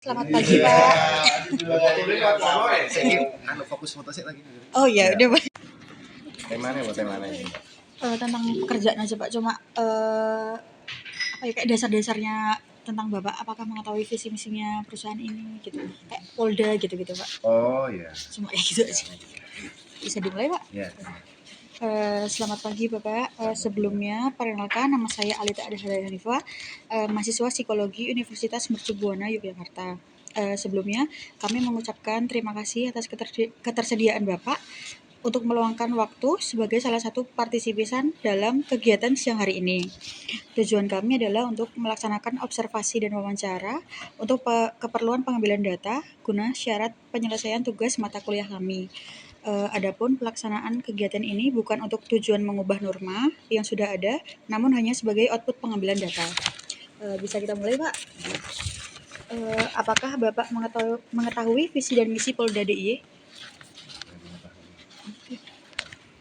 Selamat pagi, Pak. Fokus foto sih lagi. Oh iya, udah, Pak. Temanya ini? Tentang pekerjaan aja, Pak. Cuma apa ya, kayak dasar-dasarnya tentang Bapak, apakah mengetahui visi misinya perusahaan ini gitu. Kayak Polda gitu-gitu, Pak. Oh iya. Cuma kayak gitu aja. Bisa dimulai, Pak? Ya. Selamat pagi, Bapak. Sebelumnya, perkenalkan, nama saya Alita Adhara Hanifah, mahasiswa Psikologi Universitas Mercu Buana, Yogyakarta. Sebelumnya, kami mengucapkan terima kasih atas ketersediaan Bapak untuk meluangkan waktu sebagai salah satu partisipan dalam kegiatan siang hari ini. Tujuan kami adalah untuk melaksanakan observasi dan wawancara untuk keperluan pengambilan data guna syarat penyelesaian tugas mata kuliah kami. Adapun pelaksanaan kegiatan ini bukan untuk tujuan mengubah norma yang sudah ada, namun hanya sebagai output pengambilan data. Bisa kita mulai, Pak? Apakah Bapak mengetahui visi dan misi Polda DIY?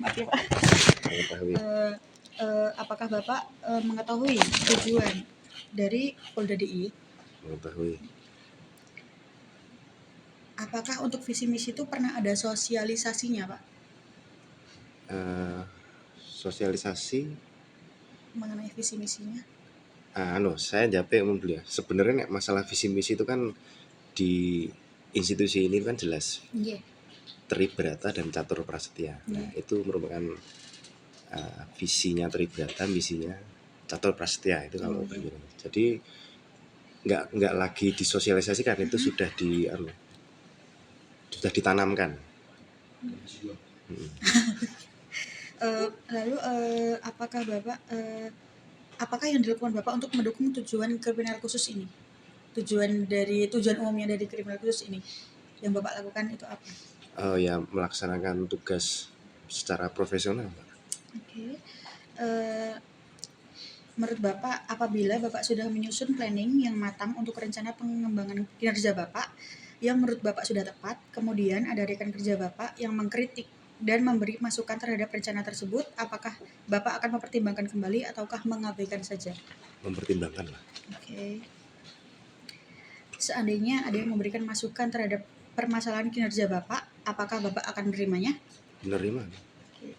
Maaf ya, Pak. Apakah Bapak mengetahui tujuan dari Polda DIY? Mengetahui. Apakah untuk visi misi itu pernah ada sosialisasinya, Pak? Sosialisasi mengenai visi misinya? Saya jawab umum dulu ya. Sebenarnya masalah visi misi itu kan di institusi ini kan jelas. Yeah. Tribrata dan Catur Prasetya. Nah, itu merupakan visinya Tribrata, misinya Catur Prasetya itu kalau begitu. Jadi nggak lagi disosialisasikan, itu sudah ditanamkan. Lalu apakah yang dilakukan Bapak untuk mendukung tujuan kriminal khusus ini? Tujuan umumnya dari kriminal khusus ini yang Bapak lakukan itu apa? Ya, melaksanakan tugas secara profesional, Pak. Oke. Menurut Bapak, apabila Bapak sudah menyusun planning yang matang untuk rencana pengembangan kinerja Bapak yang menurut Bapak sudah tepat, kemudian ada rekan kerja Bapak yang mengkritik dan memberi masukan terhadap rencana tersebut, apakah Bapak akan mempertimbangkan kembali ataukah mengabaikan saja? Mempertimbangkan lah. Oke. Seandainya ada yang memberikan masukan terhadap permasalahan kinerja Bapak, apakah Bapak akan menerimanya? Menerima. Oke.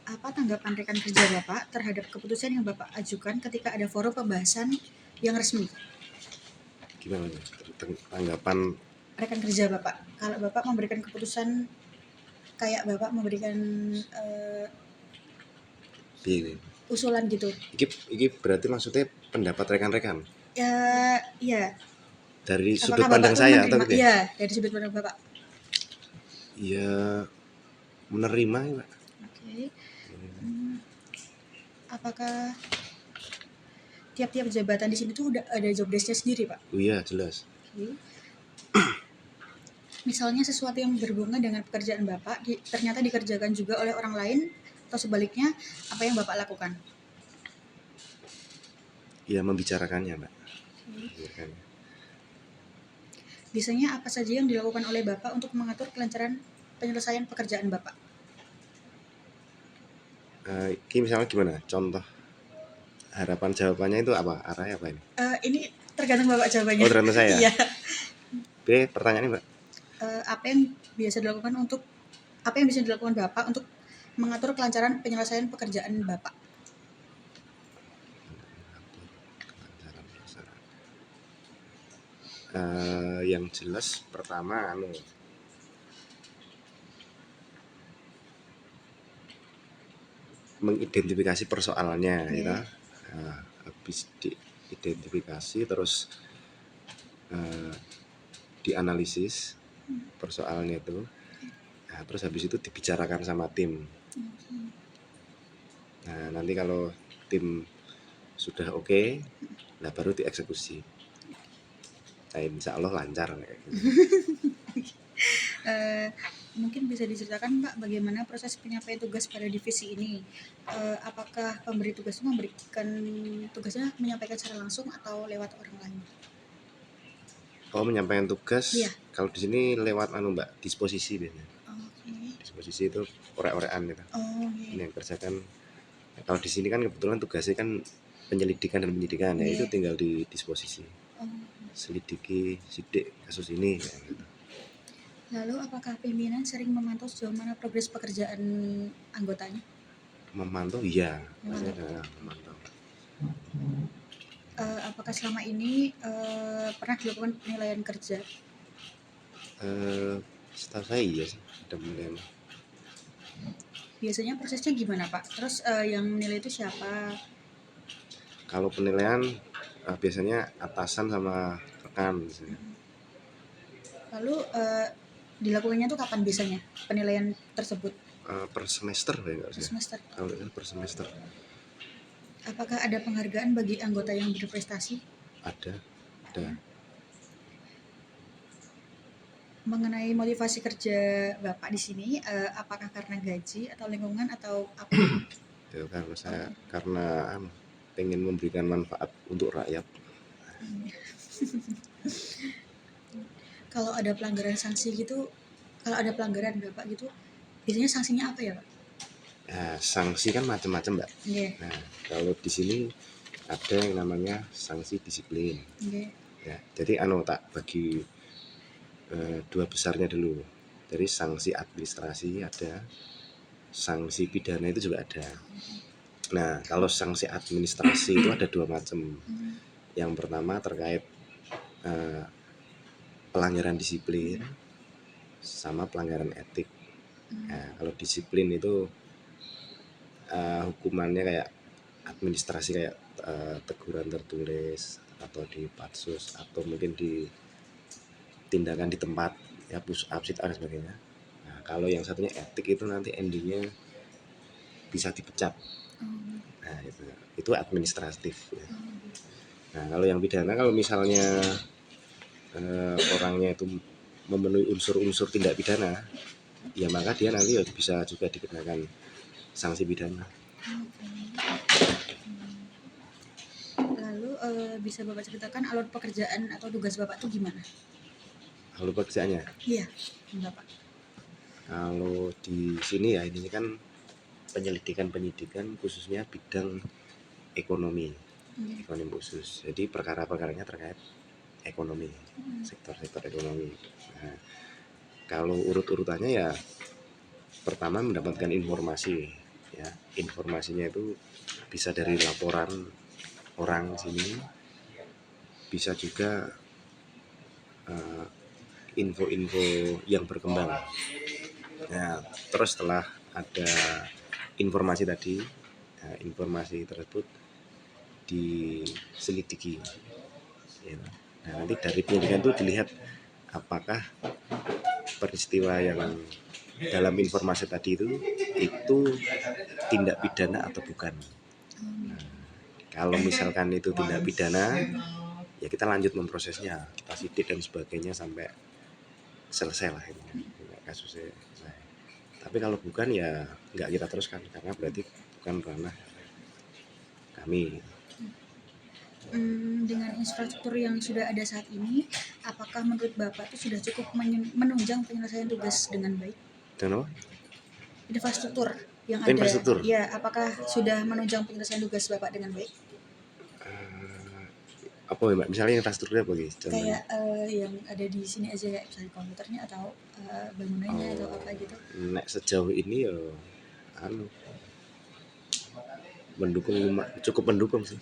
Apa tanggapan rekan kerja Bapak terhadap keputusan yang Bapak ajukan ketika ada forum pembahasan yang resmi? Gimana tanggapan rekan kerja Bapak kalau Bapak memberikan keputusan kayak Bapak memberikan usulan gitu? Iki berarti maksudnya pendapat rekan-rekan? Iya. Dari sudut pandang saya atau gitu? Iya, dari sudut pandang Bapak. Ya, menerima ya, Pak. Oke. Apakah tiap-tiap jabatan di sini tuh udah ada job desk-nya sendiri, Pak? Oh iya, jelas. Okay. Misalnya sesuatu yang berhubungan dengan pekerjaan Bapak ternyata dikerjakan juga oleh orang lain atau sebaliknya, apa yang Bapak lakukan? Ya, membicarakannya, Mbak. Okay. Biasanya apa saja yang dilakukan oleh Bapak untuk mengatur kelancaran penyelesaian pekerjaan Bapak? Misalnya gimana? Contoh harapan jawabannya itu apa? Arahnya apa ini? Ini tergantung Bapak jawabannya. Oh, tergantung saya? Iya. Oke, pertanyaannya, Mbak. Apa yang bisa dilakukan Bapak untuk mengatur kelancaran penyelesaian pekerjaan Bapak? Yang jelas pertama mengidentifikasi persoalannya, gitu. Habis diidentifikasi terus dianalisis persoalannya itu. Nah, terus habis itu dibicarakan sama tim. Nah, nanti kalau tim sudah oke, nah baru dieksekusi. Nah, insya Allah lancar kayak gitu. Mungkin bisa diceritakan Pak bagaimana proses penyampaian tugas pada divisi ini? Apakah pemberi tugas memberikan tugasnya menyampaikan secara langsung atau lewat orang lain? Oh, menyampaikan tugas? Iya. Kalau di sini lewat Mbak, disposisi biasanya. Okay. Disposisi itu orek-orekan gitu. Okay. Ini yang kerjakan. Nah, kalau di sini kan kebetulan tugasnya kan penyelidikan dan penyidikan, ya itu tinggal di disposisi. selidiki sidik kasus ini kayak gitu. Lalu apakah pimpinan sering memantau sejauh mana progres pekerjaan anggotanya? Memantau iya, pasti ada memantau. Apakah selama ini pernah dilakukan penilaian kerja? Setahu saya iya sih ada penilaian. Biasanya prosesnya gimana Pak? Terus yang menilai itu siapa? Kalau penilaian biasanya atasan sama rekan biasanya. Lalu dilakukannya tuh kapan biasanya penilaian tersebut? Per semester ya nggak Per sih? semester. Kalau itu per semester Apakah ada penghargaan bagi anggota yang berprestasi? ada. Mengenai motivasi kerja Bapak di sini, apakah karena gaji atau lingkungan atau apa? Ya, karena saya karena pengen memberikan manfaat untuk rakyat. Kalau ada pelanggaran sanksi gitu, kalau ada pelanggaran Bapak gitu, biasanya sanksinya apa ya Pak? Ya, sanksi kan macam-macam Mbak. Nggih. Nah kalau di sini ada yang namanya sanksi disiplin. Nggih. Ya, jadi tak bagi dua besarnya dulu. Dari sanksi administrasi ada, sanksi pidana itu juga ada. Nah kalau sanksi administrasi itu ada dua macam. Yang pertama terkait pelanggaran disiplin sama pelanggaran etik. Nah, kalau disiplin itu hukumannya kayak administrasi kayak teguran tertulis atau di patsus atau mungkin di tindakan di tempat ya push up sit up dan sebagainya. Nah kalau yang satunya etik itu nanti endingnya bisa dipecat. Nah itu administratif ya. Nah kalau yang pidana kalau misalnya orangnya itu memenuhi unsur-unsur tindak pidana ya maka dia nanti bisa juga dikenakan sanksi pidana. Lalu bisa Bapak ceritakan alur pekerjaan atau tugas Bapak itu gimana? Alur pekerjaannya? Iya, Bapak. Kalau di sini ya ini kan penyidikan khususnya bidang ekonomi, ekonomi khusus. Jadi perkara-perkaranya terkait ekonomi, sektor-sektor ekonomi. Nah, kalau urut-urutannya ya pertama mendapatkan informasi, ya informasinya itu bisa dari laporan orang sini, bisa juga info-info yang berkembang. Nah, terus setelah ada informasi tadi, informasi tersebut diselidiki. Ya. Nah, nanti dari penyelidikan itu dilihat apakah peristiwa yang dalam informasi tadi itu tindak pidana atau bukan. Nah, kalau misalkan itu tindak pidana, ya kita lanjut memprosesnya, kita sidik dan sebagainya sampai selesai lah ini kasusnya. Tapi kalau bukan ya nggak kita teruskan karena berarti bukan ranah kami. Dengan infrastruktur yang sudah ada saat ini, apakah menurut Bapak itu sudah cukup menunjang penyelesaian tugas dengan baik? Dan Infrastruktur yang ada, ya apakah sudah menunjang penyelesaian tugas Bapak dengan baik? Apa ya Mbak? Misalnya infrastrukturnya apa gitu? Kayak yang ada di sini aja kayak misalnya komputernya atau bangunannya atau apa gitu? Nek sejauh ini ya cukup mendukung sih.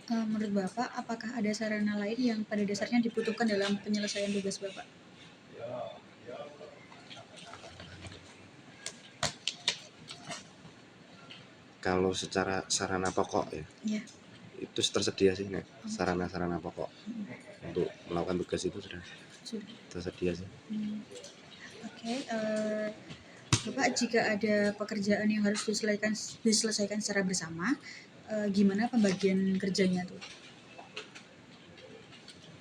Menurut Bapak, apakah ada sarana lain yang pada dasarnya dibutuhkan dalam penyelesaian tugas Bapak? Kalau secara sarana pokok ya, itu tersedia sih Nek. Sarana-sarana pokok untuk melakukan tugas itu sudah tersedia sih. Oke, Bapak jika ada pekerjaan yang harus diselesaikan secara bersama, gimana pembagian kerjanya tuh?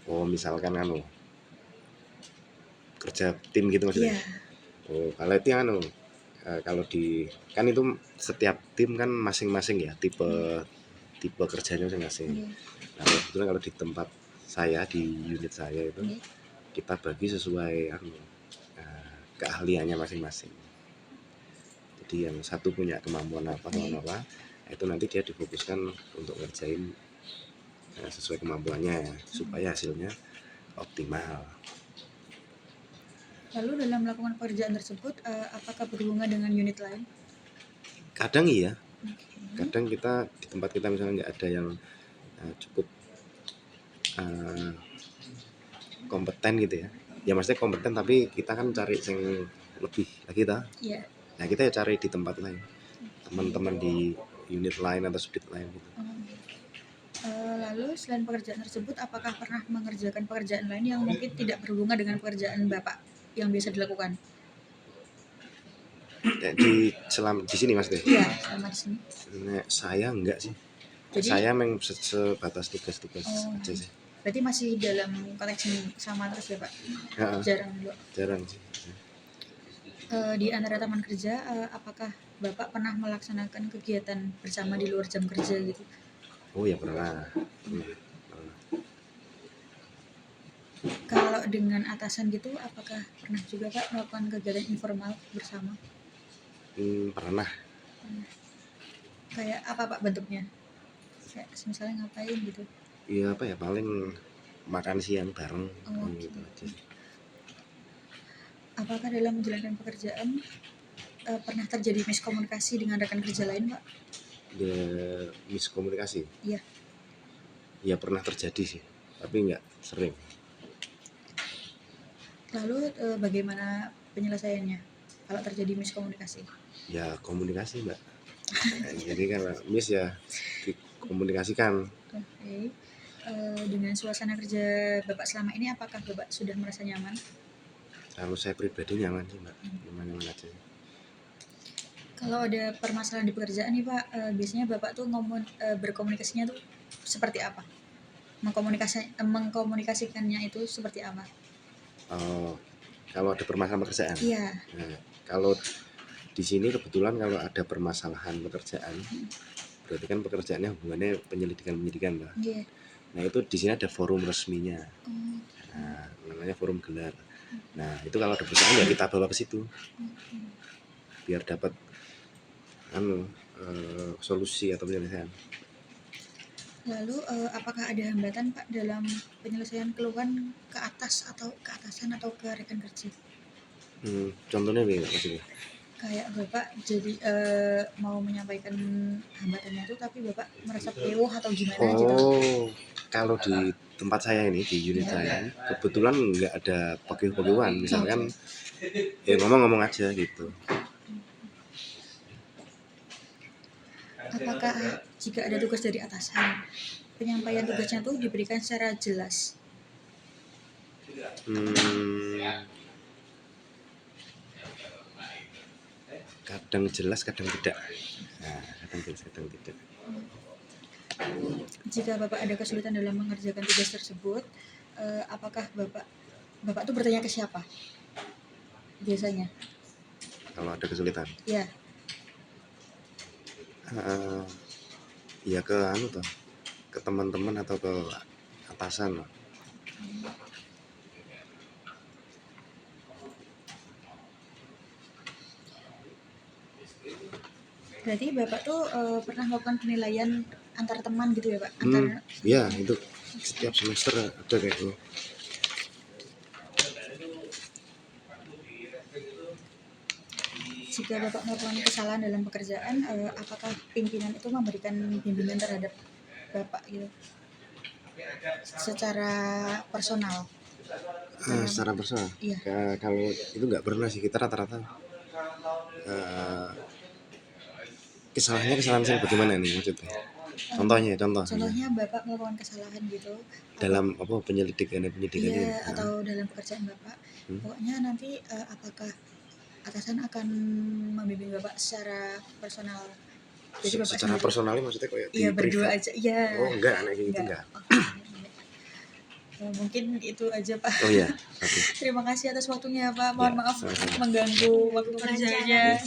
Oh misalkan kerja tim gitu maksudnya? Iya. Oh kalau itu yang kalau di kan itu setiap tim kan masing-masing ya tipe kerjanya masing-masing. Nah kebetulan kalau di tempat saya di unit saya itu kita bagi sesuai keahliannya masing-masing. Jadi yang satu punya kemampuan apa itu nanti dia difokuskan untuk ngerjain sesuai kemampuannya supaya hasilnya optimal. Lalu dalam melakukan pekerjaan tersebut, apakah berhubungan dengan unit lain? Kadang iya, Oke. kadang kita di tempat kita misalnya nggak ada yang cukup kompeten gitu ya. Ya maksudnya kompeten tapi kita kan cari yang lebih lagi Iya. Nah kita ya cari di tempat lain, teman-teman di unit lain atau sudut lain gitu. Lalu selain pekerjaan tersebut, apakah pernah mengerjakan pekerjaan lain yang mungkin tidak berhubungan dengan pekerjaan Bapak yang biasa dilakukan? Ya, di sini Mas deh. Iya, selama di sini. Nah, saya enggak sih. Jadi, saya memang sebatas tugas-tugas aja sih. Berarti masih dalam konteks yang sama terus ya Pak? Ya, Jarang sih. Di antara teman kerja, apakah Bapak pernah melaksanakan kegiatan bersama di luar jam kerja gitu? Oh ya pernah. Kalau dengan atasan gitu, apakah pernah juga Pak melakukan kegiatan informal bersama? Pernah. Kayak apa Pak bentuknya? Kayak misalnya ngapain gitu? Iya apa ya, paling makan siang bareng gitu aja. Apakah dalam menjalankan pekerjaan pernah terjadi miskomunikasi dengan rekan kerja lain Pak? Ya, miskomunikasi? Iya. Ya pernah terjadi sih, tapi nggak sering. Lalu bagaimana penyelesaiannya kalau terjadi miskomunikasi? Ya komunikasi Mbak. Jadi karena mis ya dikomunikasikan. Oke. Dengan suasana kerja Bapak selama ini, apakah Bapak sudah merasa nyaman? Kalau saya pribadi nyaman sih Mbak, nyaman aja. Kalau ada permasalahan di pekerjaan nih Pak, biasanya Bapak tuh berkomunikasinya tuh seperti apa? Mengkomunikasikannya itu seperti apa? Kalau ada permasalahan pekerjaan? Iya. Nah, kalau di sini kebetulan kalau ada permasalahan pekerjaan, berarti kan pekerjaannya hubungannya penyidikan Mbak. Iya. Nah itu di sini ada forum resminya. Nah, namanya forum gelar. Nah itu kalau ada perusahaan ya kita bawa ke situ biar dapat solusi atau penyelesaian. Lalu apakah ada hambatan Pak dalam penyelesaian keluhan ke atas atau ke atasan atau ke rekan kerja? Contohnya nih maksudnya? Kayak Bapak jadi mau menyampaikan hambatannya itu tapi Bapak merasa pewoh atau gimana gitu? Kalau di tempat saya ini, di unit saya ini, kebetulan nggak ada pegew-pegewuan, misalkan ya ngomong-ngomong aja gitu. Apakah jika ada tugas dari atasan, penyampaian tugasnya tuh diberikan secara jelas? Kadang jelas, kadang tidak. Nah, kadang jelas, kadang tidak. Jika Bapak ada kesulitan dalam mengerjakan tugas tersebut, apakah Bapak tuh bertanya ke siapa? Biasanya? Kalau ada kesulitan? Ya. Ya ke ke teman-teman atau ke atasan lah. Berarti Bapak tuh pernah melakukan penilaian antar teman gitu ya Pak? Ya itu setiap semester ada kayak gitu. Jika Bapak melakukan kesalahan dalam pekerjaan, apakah pimpinan itu memberikan bimbingan terhadap Bapak gitu? Secara personal? Secara personal? Iya. Kalau itu nggak pernah sih, kita rata-rata kesalahan saya bagaimana nih maksudnya? Contohnya Bapak melakukan kesalahan gitu dalam penyelidikan iya, atau dalam pekerjaan Bapak, pokoknya nanti apakah atasan akan membimbing Bapak secara personal? Jadi Bapak secara personal maksudnya kayak iya berdua aja iya. Enggak kayak gitu enggak. Mungkin itu aja Pak. Oh iya. Terima kasih atas waktunya Pak. Mohon maaf mengganggu waktu kerjanya.